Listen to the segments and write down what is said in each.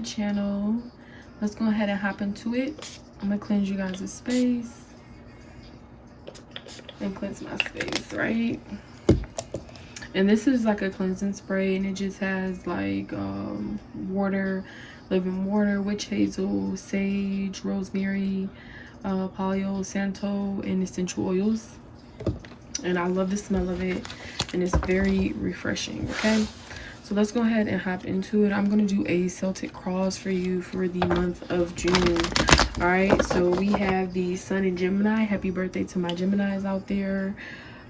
channel. Let's go ahead and hop into it. I'm gonna cleanse you guys' space and cleanse my space, right? And this is like a cleansing spray, and it just has like water, living water, witch hazel, sage, rosemary, Palo Santo, and essential oils. And I love the smell of it, and it's very refreshing. Okay, so let's go ahead and hop into it. I'm gonna do a Celtic cross for you for the month of June. All right, so we have the Sun in Gemini. Happy birthday to my Geminis out there.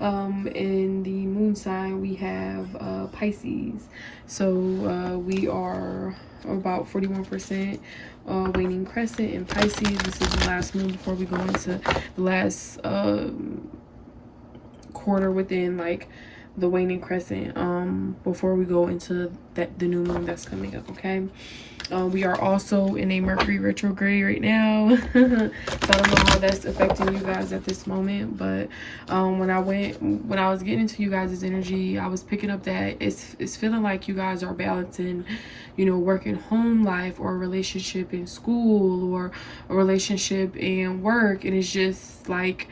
In the moon sign we have Pisces. So we are about 41% waning crescent in Pisces. This is the last moon before we go into the last quarter within like the waning crescent, before we go into the new moon that's coming up. Okay, we are also in a Mercury retrograde right now. So I don't know how that's affecting you guys at this moment, but when I was getting into you guys' energy, I was picking up that it's feeling like you guys are balancing, you know, work and home life, or a relationship in school, or a relationship in work, and it's just like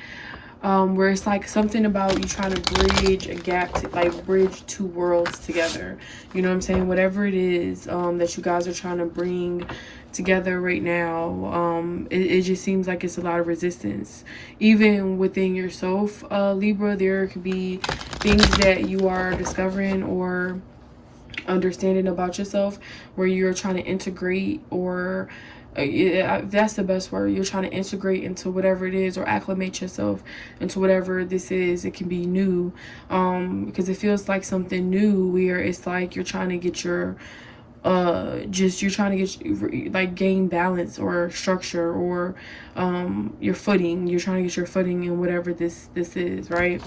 where it's like something about you trying to bridge a gap, to like bridge two worlds together. You know what I'm saying? Whatever it is that you guys are trying to bring together right now, it just seems like it's a lot of resistance. Even within yourself, Libra, there could be things that you are discovering or understanding about yourself where you're trying to integrate, or that's the best word, you're trying to integrate into whatever it is, or acclimate yourself into whatever this is. It can be new, because it feels like something new where it's like you're trying to get your you're trying to get like gain balance or structure, or your footing. You're trying to get your footing in whatever this is, right?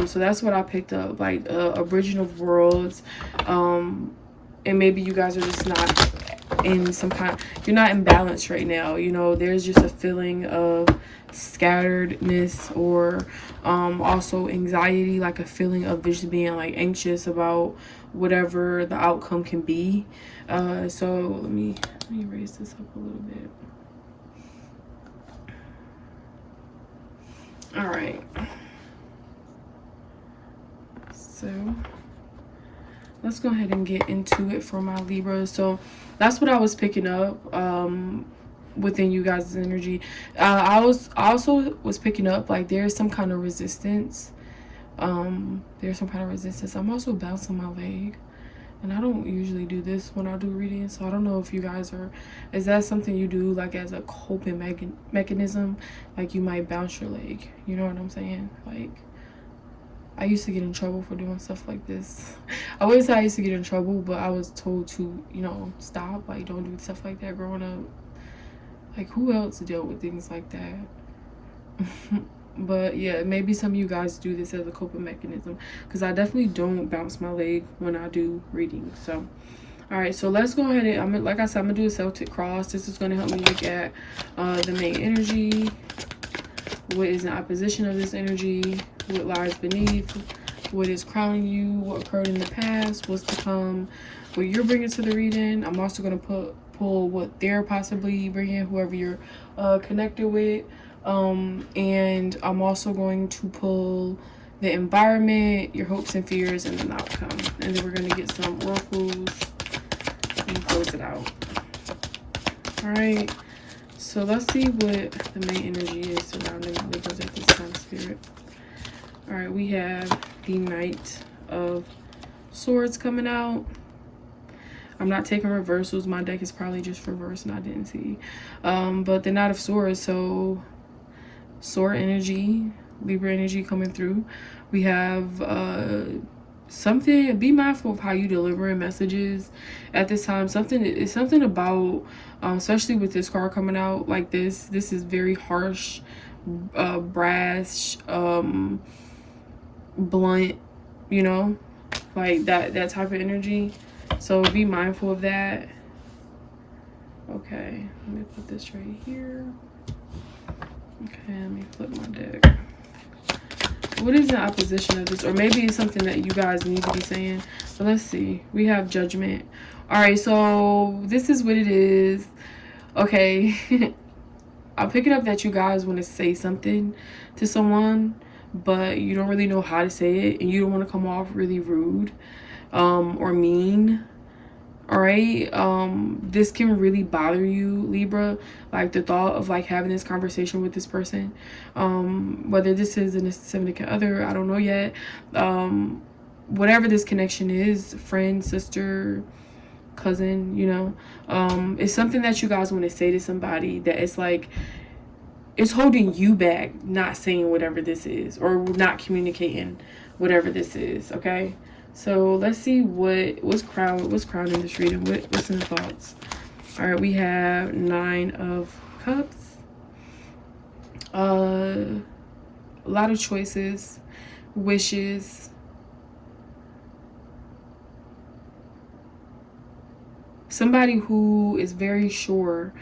So that's what I picked up, like a bridging of worlds, and maybe you guys are just not in some kind, you're not in balance right now. You know, there's just a feeling of scatteredness, or also anxiety, like a feeling of just being like anxious about whatever the outcome can be. So let me raise this up a little bit. All right, so let's go ahead and get into it for my Libra. So that's what I was picking up within you guys' energy. I also was picking up like there's some kind of resistance. There's some kind of resistance. I'm also bouncing my leg, and I don't usually do this when I do readings, so I don't know if you guys are, is that something you do like as a coping mechanism? Like you might bounce your leg, you know what I'm saying? Like I used to get in trouble for doing stuff like this. I wouldn't say I used to get in trouble, but I was told to, you know, stop. Like, don't do stuff like that growing up. Like, who else dealt with things like that? But yeah, maybe some of you guys do this as a coping mechanism, because I definitely don't bounce my leg when I do readings. So, all right, so let's go ahead and, like I said, I'm going to do a Celtic cross. This is going to help me look at the main energy. What is in opposition of this energy? What lies beneath? What is crowning you? What occurred in the past? What's to come? What you're bringing to the reading. I'm also going to pull what they're possibly bringing, whoever you're connected with. And I'm also going to pull the environment, your hopes and fears, and an outcome. And then we're going to get some oracles and close it out. All right. So let's see what the main energy is surrounding Libras at this time, Spirit. All right, we have the Knight of Swords coming out. I'm not taking reversals. My deck is probably just reversed and I didn't see. But the Knight of Swords, so sword energy, Libra energy coming through. We have something, be mindful of how you delivering messages at this time. It's something about especially with this card coming out like this is very harsh, brash, blunt, you know, like that type of energy. So be mindful of that. Okay, let me put this right here. Okay, let me flip my deck. What is the opposition of this? Or maybe it's something that you guys need to be saying. But let's see. We have Judgment. All right, so this is what it is. Okay. I'm picking up that you guys want to say something to someone, but you don't really know how to say it, and you don't want to come off really rude or mean. All right, this can really bother you, Libra, like the thought of like having this conversation with this person, whether this is a significant other, I don't know yet, whatever this connection is, friend, sister, cousin, you know, it's something that you guys want to say to somebody that it's like it's holding you back, not saying whatever this is, or not communicating whatever this is. Okay, so let's see what's crowning this reading. What's in the thoughts? All right, we have 9 of Cups. A lot of choices, wishes. Somebody who is very sure.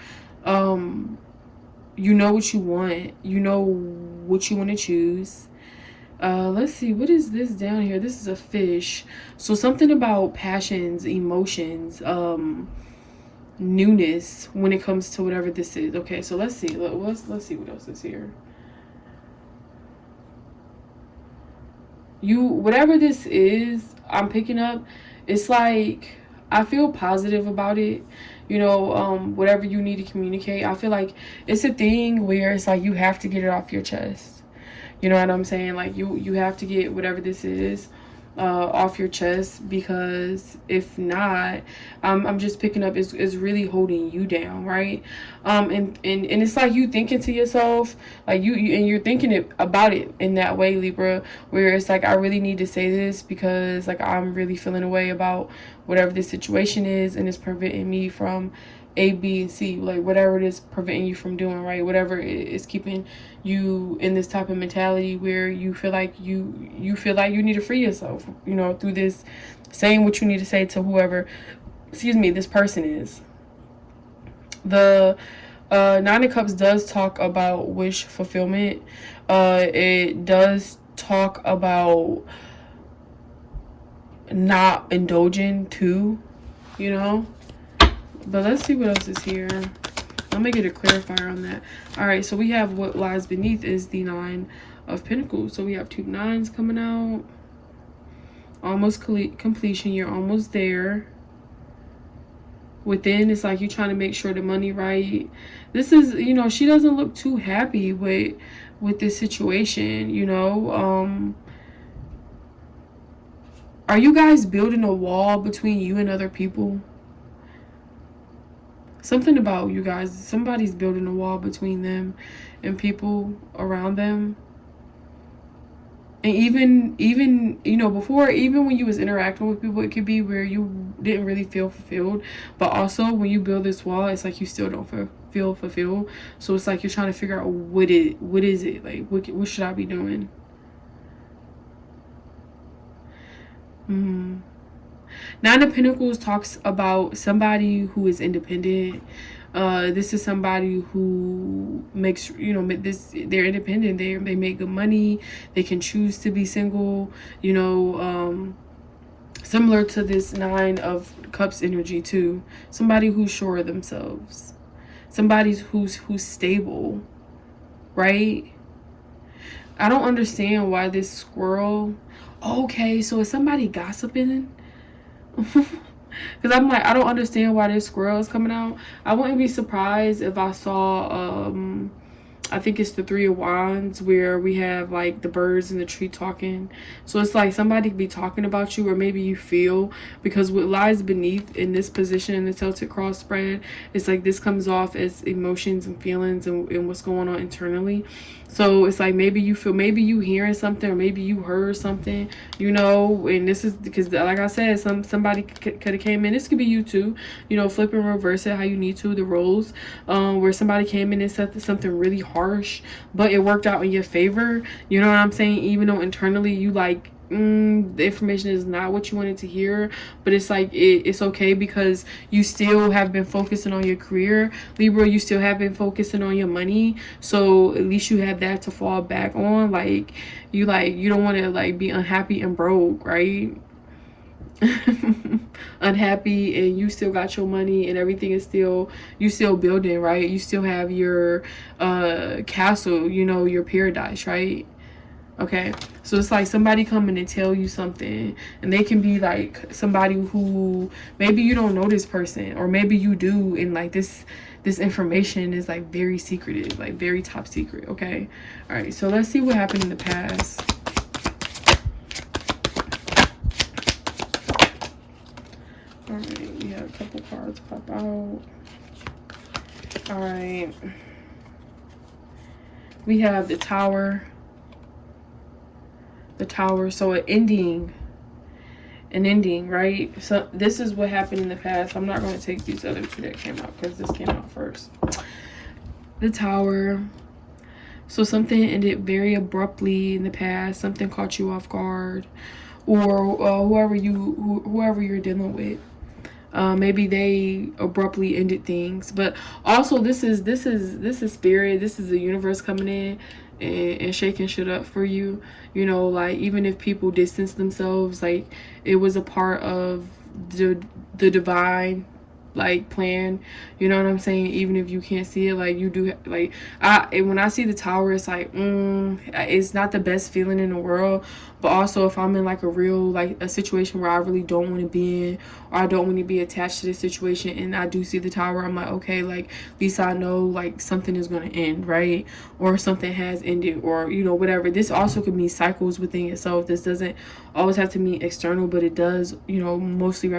You know what you want. You know what you want to choose. Let's see, what is this down here? This is a fish. So something about passions, emotions, newness when it comes to whatever this is. Okay, so let's see. Let's see what else is here. Whatever this is, I'm picking up, it's like I feel positive about it. You know, whatever you need to communicate, I feel like it's a thing where it's like you have to get it off your chest. You know what I'm saying? Like you have to get whatever this is off your chest, because if not, I'm just picking up is really holding you down, right? And it's like you thinking to yourself, like you're thinking about it in that way, Libra, where it's like I really need to say this because like I'm really feeling a way about whatever this situation is, and it's preventing me from A, B, and C, like whatever it is preventing you from doing, right? Whatever is keeping you in this type of mentality where you feel like you feel like you need to free yourself, you know, through this saying what you need to say to whoever, this person is. The 9 of Cups does talk about wish fulfillment. It does talk about not indulging too, you know. But let's see what else is here. I'm gonna get a clarifier on that. All right, so we have what lies beneath is the 9 of Pentacles. So we have 2 9s coming out. Almost completion. You're almost there. Within, it's like you're trying to make sure the money right. This is, you know, she doesn't look too happy with this situation, you know. Are you guys building a wall between you and other people? Something about you guys, somebody's building a wall between them and people around them. And even you know, before, even when you was interacting with people, it could be where you didn't really feel fulfilled. But also when you build this wall, it's like you still don't feel fulfilled. So it's like you're trying to figure out what is it? Like, what should I be doing? Mm-hmm. 9 of Pentacles talks about somebody who is independent. This is somebody who makes, you know, they're independent. They make good money. They can choose to be single, you know, similar to this 9 of Cups energy too. Somebody who's sure of themselves. Somebody who's stable, right? I don't understand why this squirrel. Okay, so is somebody gossiping? Because I'm like, I don't understand why this squirrel is coming out. I wouldn't be surprised if I saw I think it's the 3 of Wands, where we have like the birds in the tree talking. So it's like somebody could be talking about you, or maybe you feel, because what lies beneath in this position in the Celtic cross spread, it's like this comes off as emotions and feelings and what's going on internally. So it's like maybe you feel, maybe you hearing something, or maybe you heard something, you know. And this is because, like I said, somebody could have came in. This could be you too, you know, flip and reverse it how you need to, the roles, where somebody came in and said something really harsh, but it worked out in your favor. You know what I'm saying? Even though internally you like the information is not what you wanted to hear, but it's like it's okay, because you still have been focusing on your career, Libra. You still have been focusing on your money, so at least you have that to fall back on. Like you don't want to like be unhappy and broke, right? Unhappy, and you still got your money and everything is still, you still building, right? You still have your castle, you know, your paradise, right? Okay, so it's like somebody coming and tell you something, and they can be like somebody who maybe you don't know this person, or maybe you do, and like this information is like very secretive, like very top secret. Okay, all right, so let's see what happened in the past. All right, we have a couple cards pop out. All right, we have the Tower. The Tower, so an ending, right? So this is what happened in the past. I'm not going to take these other two that came out because this came out first. The Tower. So something ended very abruptly in the past. Something caught you off guard, or whoever you're dealing with. Maybe they abruptly ended things, but also this is spirit. This is the universe coming in and shaking shit up for you. You know, like even if people distance themselves, like it was a part of the divine like plan, you know what I'm saying? Even if you can't see it, like you do, like when I see the Tower, it's like it's not the best feeling in the world. But also if I'm in like a real, like a situation where I really don't want to be in, or I don't want to be attached to the situation, and I do see the Tower, I'm like, okay, like at least I know like something is going to end, right? Or something has ended, or you know, whatever. This also could mean cycles within yourself. This doesn't always have to mean external, but it does, you know, mostly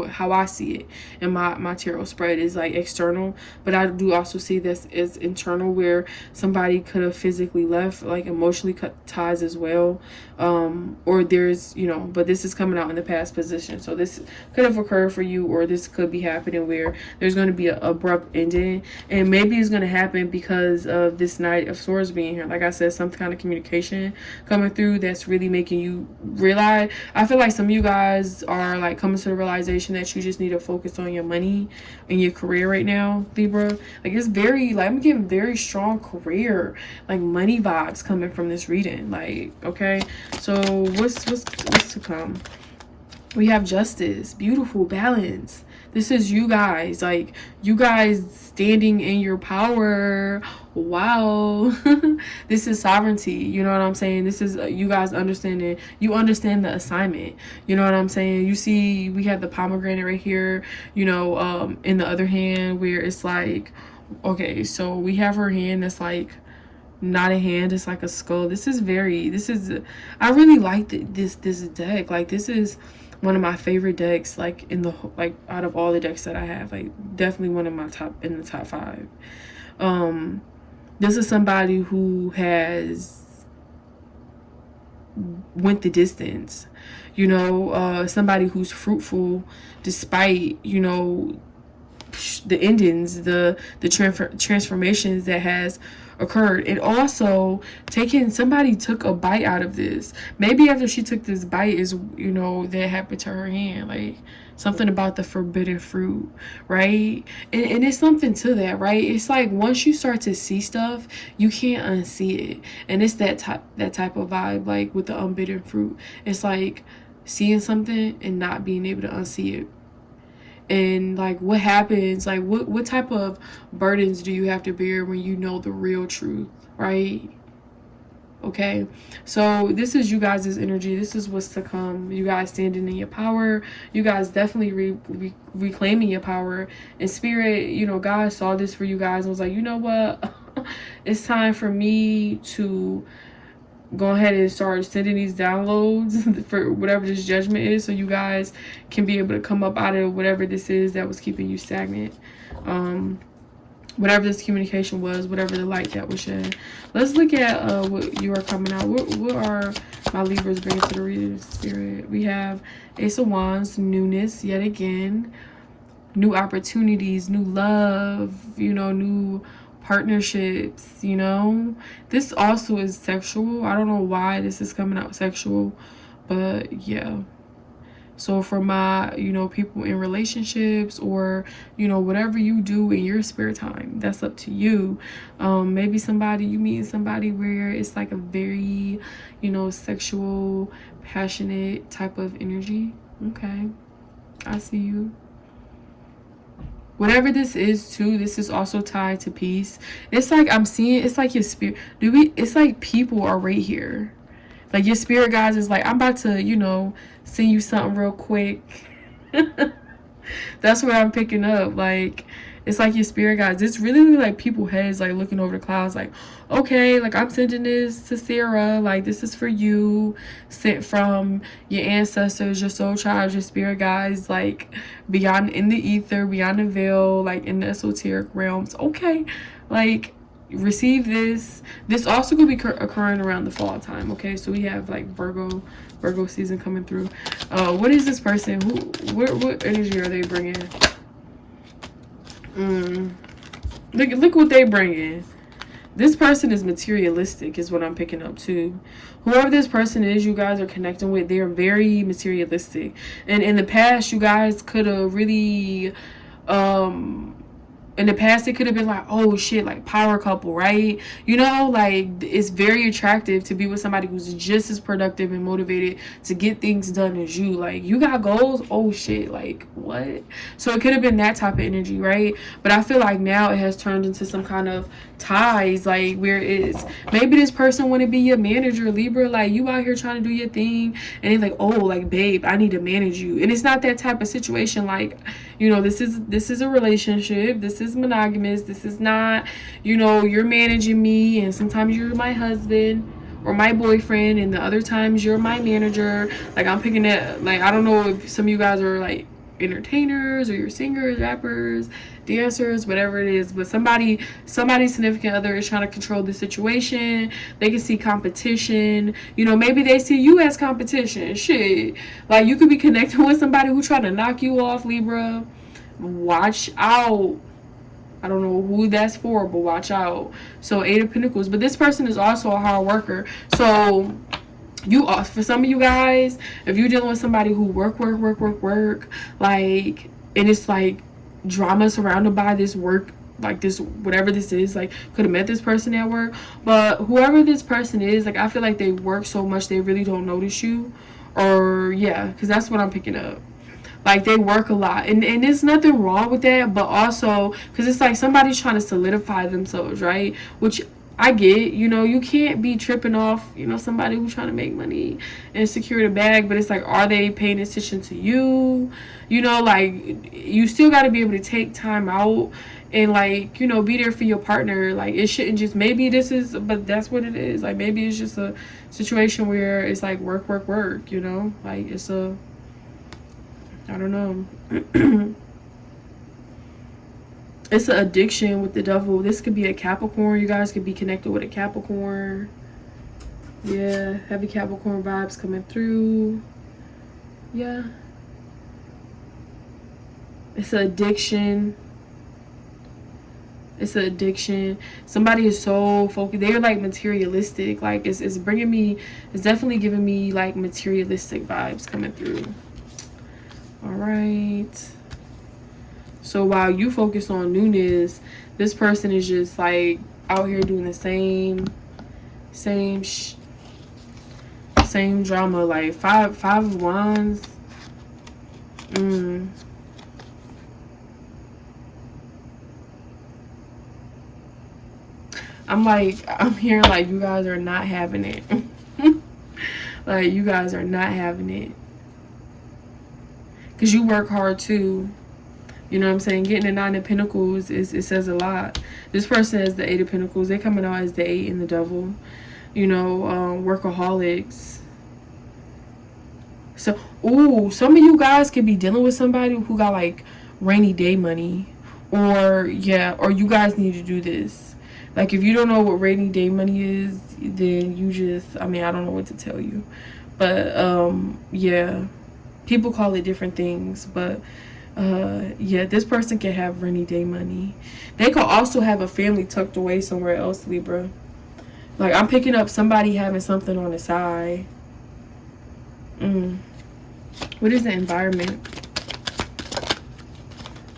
how I see it in my tarot spread is like external. But I do also see this as internal, where somebody could have physically left, like emotionally cut ties as well. Or there's, you know, but this is coming out in the past position, so this could have occurred for you, or this could be happening where there's going to be an abrupt ending, and maybe it's going to happen because of this Knight of Swords being here. Like I said, some kind of communication coming through that's really making you realize. I feel like some of you guys are like coming to the realization that you just need to focus on your money and your career right now, Libra. Like it's very, like I'm getting very strong career, like money vibes coming from this reading. Like, okay, so what's to come? We have Justice, beautiful balance. This is you guys, like you guys standing in your power. Wow. This is sovereignty, you know what I'm saying? This is you guys understanding, you understand the assignment, you know what I'm saying? You see we have the pomegranate right here, you know, in the other hand, where it's like, okay, so we have her hand that's like not a hand, it's like a skull. This is I really like this deck. Like this is one of my favorite decks, like in the, like out of all the decks that I have, like definitely one of my in the top 5. This is somebody who has went the distance, you know, somebody who's fruitful despite, you know, the endings, the transformations that has occurred. And also somebody took a bite out of this. Maybe after she took this bite is, you know, that happened to her hand, like something about the forbidden fruit, right? And it's something to that, right? It's like once you start to see stuff, you can't unsee it. And it's that type of vibe, like with the unbidden fruit. It's like seeing something and not being able to unsee it. And like what happens, like what type of burdens do you have to bear when you know the real truth, right? Okay, so this is you guys' energy. This is what's to come. You guys standing in your power. You guys definitely reclaiming your power. In spirit, you know, God saw this for you guys and was like, you know what? It's time for me to go ahead and start sending these downloads for whatever this judgment is, so you guys can be able to come up out of whatever this is that was keeping you stagnant. Whatever this communication was, whatever the light that was shed. Let's look at what you are coming out. What are my Libras bringing to the reading spirit? We have Ace of Wands, newness yet again, new opportunities, new love, you know, new partnerships, you know. This also is sexual. I don't know why this is coming out sexual, But yeah. So for my, you know, people in relationships, or, you know, whatever you do in your spare time, that's up to you. Maybe you meet somebody where it's like a very, you know, sexual, passionate type of energy. Okay, I see you. Whatever this is too, this is also tied to peace. It's like I'm seeing, it's like your spirit. It's like people are right here. Like your spirit guides is like, I'm about to, you know, send you something real quick. That's what I'm picking up. Like, it's like your spirit guides. It's really like people heads like looking over the clouds like, okay, like I'm sending this to Sarah. Like, this is for you. Sent from your ancestors, your soul tribes, your spirit guides, like beyond in the ether, beyond the veil, like in the esoteric realms. Okay. Like, receive this. This also could be occurring around the fall time. Okay, so we have like Virgo season coming through. What is this person? What energy are they bringing? Look what they bringing. This person is materialistic, is what I'm picking up too. Whoever this person is you guys are connecting with, they're very materialistic. And in the past, you guys could have really in the past, it could have been like, oh shit, like power couple, right? You know, like it's very attractive to be with somebody who's just as productive and motivated to get things done as you. Like, you got goals, oh shit, like what? So it could have been that type of energy, right? But I feel like now it has turned into some kind of ties, like where it's maybe this person want to be your manager, Libra. Like, you out here trying to do your thing, and it's like, oh, like babe, I need to manage you. And it's not that type of situation. Like, you know, this is a relationship. This is monogamous. This is not, you know, you're managing me, and sometimes you're my husband or my boyfriend, and the other times you're my manager. Like, I'm picking it. Like, I don't know if some of you guys are like entertainers, or you're singers, rappers, dancers, whatever it is, but somebody's significant other is trying to control the situation. They can see competition, you know, maybe they see you as competition. Shit, like you could be connecting with somebody who trying to knock you off, Libra. Watch out. I don't know who that's for, but watch out. So 8 of Pentacles, but this person is also a hard worker. So you are, for some of you guys, if you're dealing with somebody who work, like, and it's like drama surrounded by this work, like this, whatever this is, like could have met this person at work, but whoever this person is, like I feel like they work so much they really don't notice you, or yeah, because that's what I'm picking up. Like, they work a lot, and there's nothing wrong with that, but also because it's like somebody's trying to solidify themselves, right? Which I get, you know, you can't be tripping off, you know, somebody who's trying to make money and secure the bag, but it's like, are they paying attention to you? You know, like, you still got to be able to take time out and, like, you know, be there for your partner. Like, it shouldn't just, maybe this is, but that's what it is. Like, maybe it's just a situation where it's like work, you know? Like, it's a, I don't know. It's an addiction with the devil. This could be a Capricorn. You guys could be connected with a Capricorn. Yeah, heavy Capricorn vibes coming through. Yeah. It's an addiction. It's an addiction. Somebody is so focused. They're like materialistic. Like, it's bringing me, it's definitely giving me like materialistic vibes coming through. All right. So while you focus on newness, this person is just like out here doing the same drama. Like five of wands. I'm hearing like you guys are not having it. Like, you guys are not having it. Because you work hard too. You know what I'm saying? Getting the 9 of Pentacles, it says a lot. This person has the 8 of Pentacles. They're coming out as the 8 and the devil. You know, workaholics. So, ooh, some of you guys could be dealing with somebody who got like rainy day money. Or, yeah, or you guys need to do this. Like, if you don't know what rainy day money is, then you just, I mean, I don't know what to tell you. But, yeah. People call it different things, but yeah, this person can have rainy day money. They could also have a family tucked away somewhere else, Libra. Like, I'm picking up somebody having something on the side. What is the environment?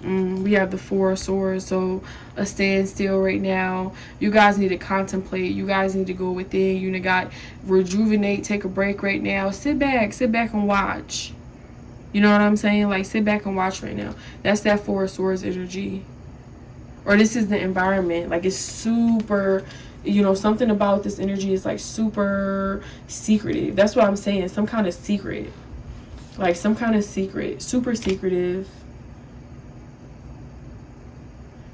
We have the Four of Swords, so a standstill right now. You guys need to contemplate. You guys need to go within. You got rejuvenate, take a break right now. Sit back and watch. You know what I'm saying? Like, sit back and watch right now. That's that Four of Swords energy. Or this is the environment. Like, it's super, you know, something about this energy is like super secretive. That's what I'm saying. Some kind of secret. Like, some kind of secret. Super secretive.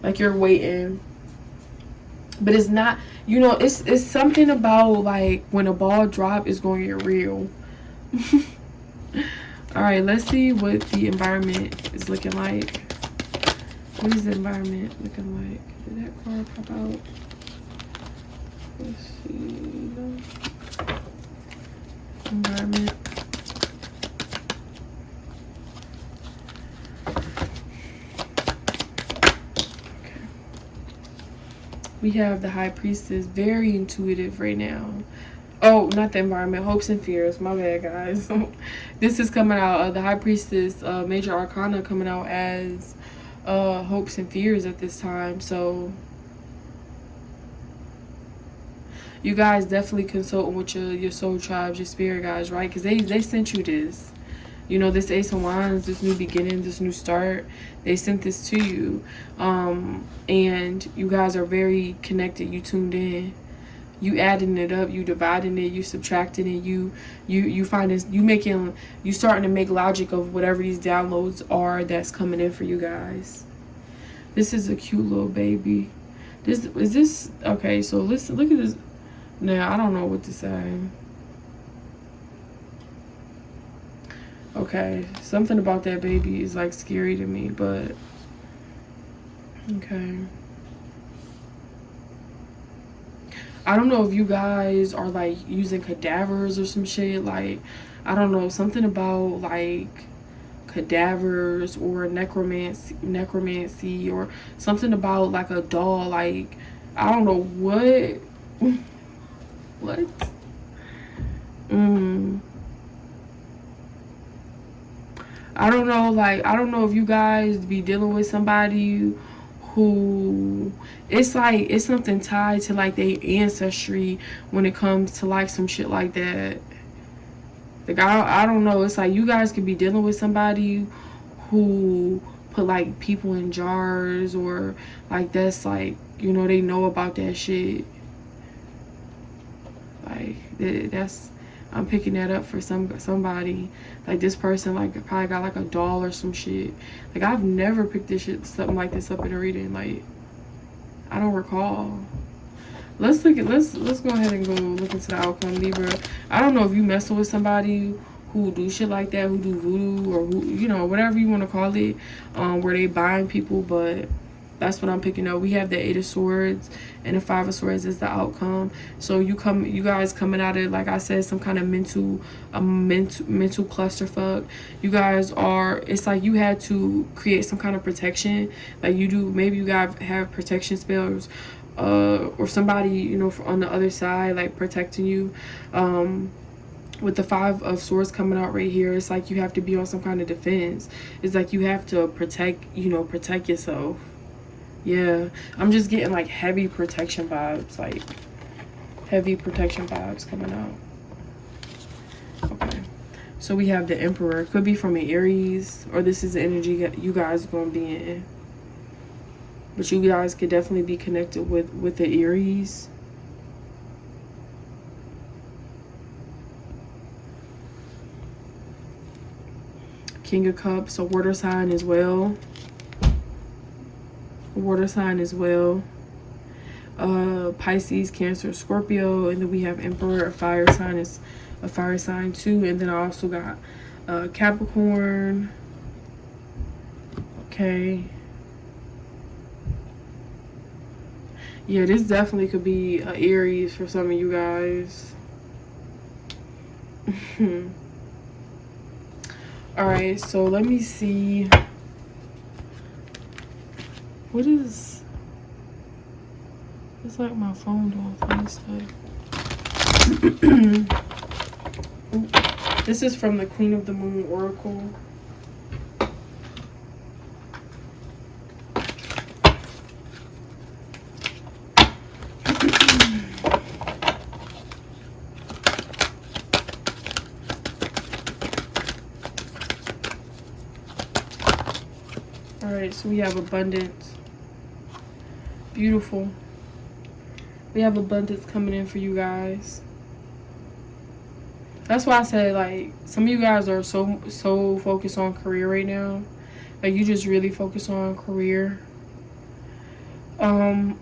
Like, you're waiting. But it's not, you know, it's something about, like, when a ball drop is going to get real. Alright, let's see what the environment is looking like. What is the environment looking like? Did that card pop out? Let's see. No. Environment. We have the High Priestess, very intuitive right now. Oh, not the environment, hopes and fears. My bad, guys. This is coming out, the High Priestess, Major Arcana coming out as hopes and fears at this time. So you guys definitely consulting with your soul tribes, your spirit guides, right? Because they sent you this. You know, this Ace of Wands, this new beginning, this new start, they sent this to you. And you guys are very connected. You tuned in. You adding it up. You dividing it. You subtracting it. You find this. You starting to make logic of whatever these downloads are that's coming in for you guys. This is a cute little baby. This okay? So listen. Look at this. Now I don't know what to say. Okay, something about that baby is like scary to me, but okay. I don't know if you guys are like using cadavers or some shit. Like, I don't know, something about like cadavers or necromancy or something about like a doll. Like, I don't know what. What? I don't know, like, I don't know if you guys be dealing with somebody who, it's like, it's something tied to like their ancestry when it comes to like some shit like that. Like, I don't know, it's like you guys could be dealing with somebody who put like people in jars, or like that's like, you know, they know about that shit. Like, that's, I'm picking that up for somebody. Like, this person like probably got like a doll or some shit. Like, I've never picked this shit, something like this up in a reading. Like, I don't recall. Let's go ahead and go look into the outcome, Libra. I don't know if you messing with somebody who do shit like that, who do voodoo, or who, you know, whatever you want to call it, where they bind people, but that's what I'm picking up. We have the Eight of Swords and the Five of Swords is the outcome. So you guys coming out of, like I said, some kind of mental clusterfuck. You guys are, it's like you had to create some kind of protection. Like, you do, maybe you guys have protection spells, or somebody, you know, on the other side, like protecting you. With the Five of Swords coming out right here, it's like you have to be on some kind of defense. It's like you have to protect yourself. Yeah, I'm just getting like heavy protection vibes, like heavy protection vibes coming out. Okay, so we have the Emperor. Could be from an Aries, or this is the energy that you guys are going to be in. But you guys could definitely be connected with the Aries. King of Cups, a water sign as well. Water sign as well. Pisces, Cancer, Scorpio, and then we have Emperor. A fire sign is a fire sign too. And then I also got Capricorn. Okay. Yeah, this definitely could be Aries for some of you guys. All right, so let me see. What is, it's like my phone doing funny stuff. This is from the Queen of the Moon Oracle. Alright, so we have abundance. Beautiful. We have abundance coming in for you guys. That's why I said, like, some of you guys are so focused on career right now. Like, you just really focus on career. I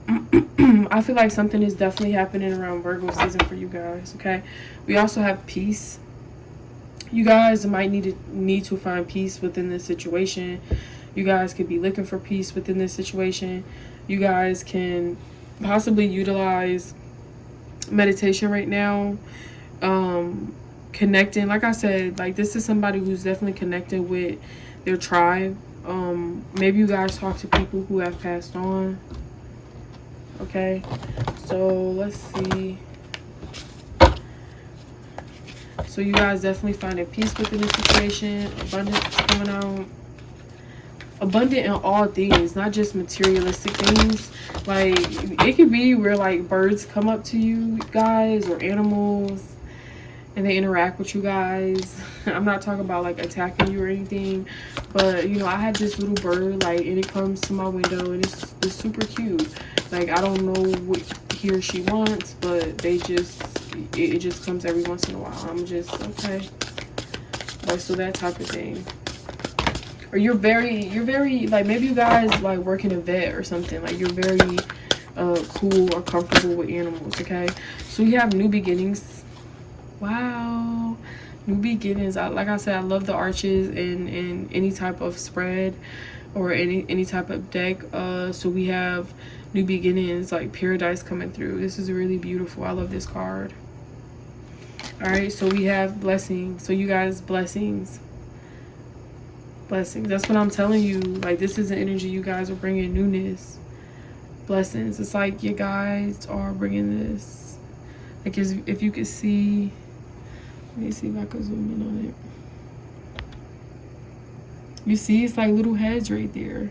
feel like something is definitely happening around Virgo season for you guys, okay? We also have peace. You guys might need to find peace within this situation. You guys could be looking for peace within this situation. You guys can possibly utilize meditation right now. Connecting, like I said, like, this is somebody who's definitely connected with their tribe. Maybe you guys talk to people who have passed on. Okay, so let's see. So you guys definitely finding peace within this situation. Abundance is coming out. Abundant in all things, not just materialistic things. Like, it could be where, like, birds come up to you guys, or animals, and they interact with you guys. I'm not talking about, like, attacking you or anything, but, you know, I had this little bird, like, and it comes to my window, and it's super cute. Like, I don't know what he or she wants, but it just comes every once in a while. I'm just, okay. Like, so that type of thing. Or you're very, like, maybe you guys, like, work in a vet or something. Like, you're very cool or comfortable with animals, okay? So we have new beginnings. Wow, new beginnings. Like I said, I love the arches in any type of spread or any type of deck. So we have new beginnings, like paradise coming through. This is really beautiful. I love this card. All right, so we have blessings. So you guys, blessings. That's what I'm telling you. Like, this is the energy you guys are bringing. Newness, blessings. It's like you guys are bringing this. Like, if you could see. Let me see if I can zoom in on it. You see, it's like little heads right there.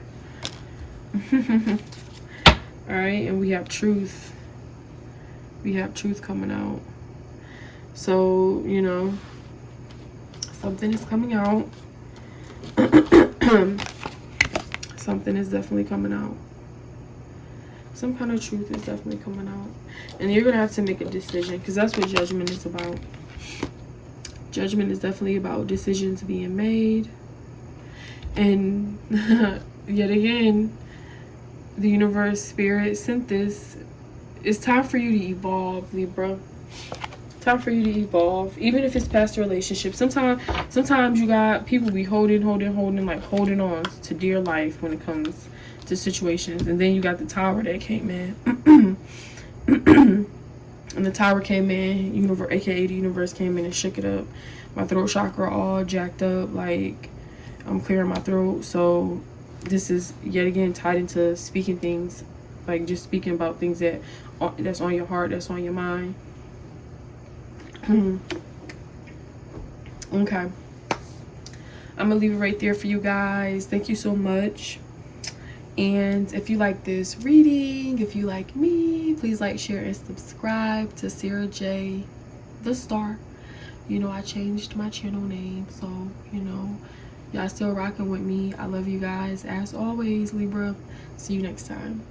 All right, and we have truth. We have truth coming out. So, you know, something is coming out. Something is definitely coming out. Some kind of truth is definitely coming out. And you're going to have to make a decision, because that's what judgment is about. Judgment is definitely about decisions being made. And yet again, the universe, spirit sent this. It's time for you to evolve, Libra. Time for you to evolve, even if it's past a relationship. Sometimes you got people be holding on to dear life when it comes to situations. And then you got the Tower that came in. And the Tower came in, universe, aka the universe, came in and shook it up. My throat chakra all jacked up, like I'm clearing my throat. So this is yet again tied into speaking things, like just speaking about things that's on your heart, that's on your mind. Okay, I'm gonna leave it right there for you guys. Thank you so much. And if you like this reading, if you like me, please like, share, and subscribe to SarahjTHESTAR. You know, I changed my channel name, so, you know, y'all still rocking with me. I love you guys as always, Libra. See you next time.